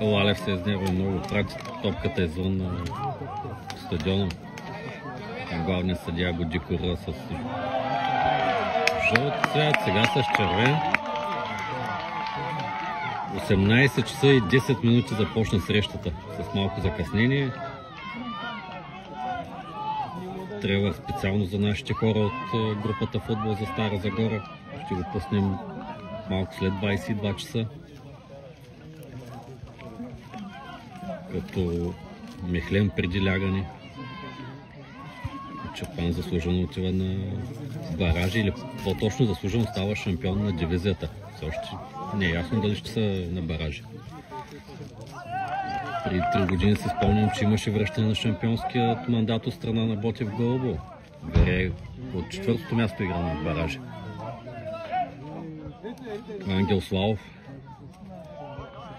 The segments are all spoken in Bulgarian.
Лалев се изнервя много, прати топката извън стадиона. Главният съдия го декора с жълт цвят, сега с червен. 18 часа и 10 минути започна срещата с малко закъснение. Трябва специално за нашите хора от групата Футбол за Стара Загора. Ще го пуснем малко след 22 часа. Като Мехлем преди лягане. Чирпан заслужено отива на баражи или по-точно заслужено става шампион на дивизията. Все още не е ясно дали ще са на баражи. Преди 3 години си спомням, че имаше връщане на шампионският мандат от страна на Ботев Гълъбово. Вере от 4-то място игра на баражи. Ангел Славов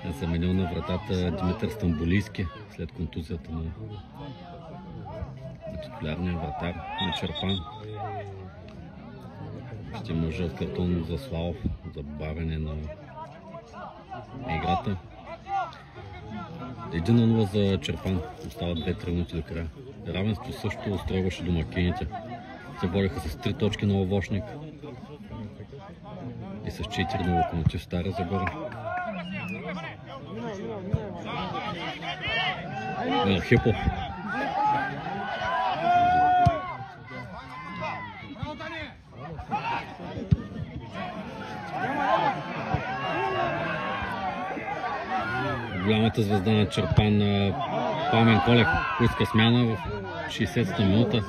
е заменил на вратата Димитър Стамбулийски след контузията на титулярния вратар на Чирпан. Ще има жълт картон за Славов за бавене на играта. 1-0 за Чирпан. Остават 2-3 минути до края. Равенство също устройваше домакините. Се водеха с 3 точки на Овощник и с 4 на Локомотив Стара Загора. Архипов. Голямата звезда на Чирпан, Пламен Колев, поиска смяна в 60-та минута.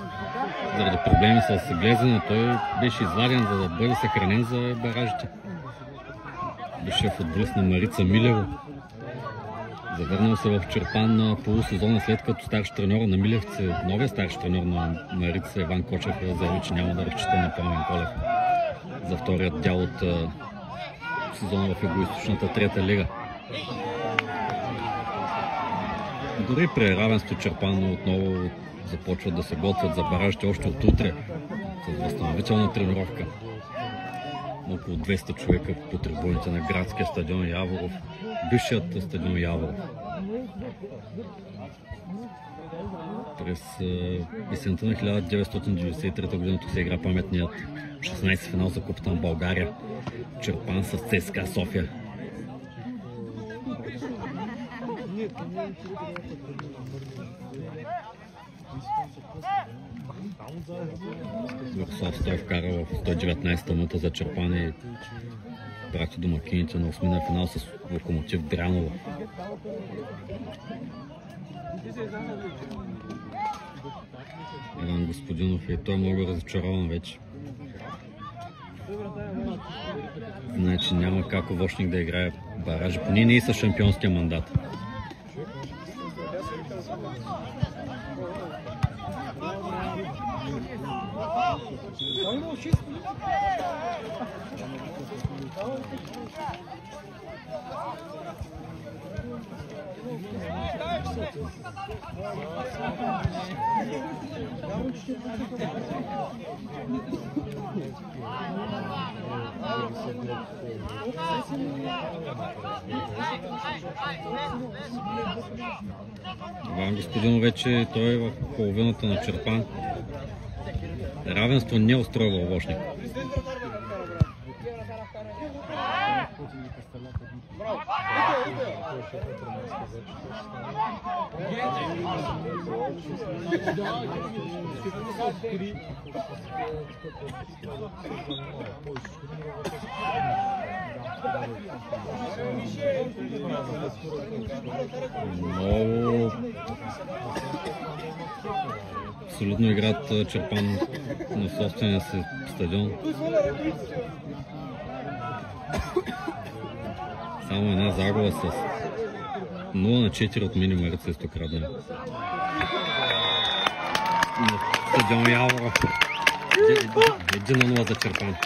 Заради проблеми с глезена, той беше изваден, за да бъде съхранен за баражите. Беше футболист на Марица Милево. Завърнал се в Чирпан на полусезона, след като старши треньор на Милевци, новия старши треньор на Марица Иван Кочев заяви, че няма да разчита на Пламен Колев за вторият дял от сезона в Югоизточната 3-та лига. Дори при равенство Чирпан отново започват да се готвят за баражите още от утре с възстановителна тренировка. Около 200 човека по трибуните на градския стадион Яворов, бившият стадион Яворов. През есента на 1993 година тук се игра паметният 16 финал за Купата на България. Чирпан с ЦСКА София. Мирослав Стоев вкара в 119-та минута за Чирпан и прати домакините на 8-на финал с Локомотив Дряново. Иван Господинов и той е много разочарован вече. Значи няма как Овощник да играе баражи, поне не и с шампионския мандат. Иван Господинов вече той е в половината на Чирпан. Равенство не устройва Овощник. Много абсолютно играят Чирпан на собствения си стадион. Само една загуба с 0-4 от Мини Марица Изток Раднево. На стадион Яворов. 1-0 за Чирпан.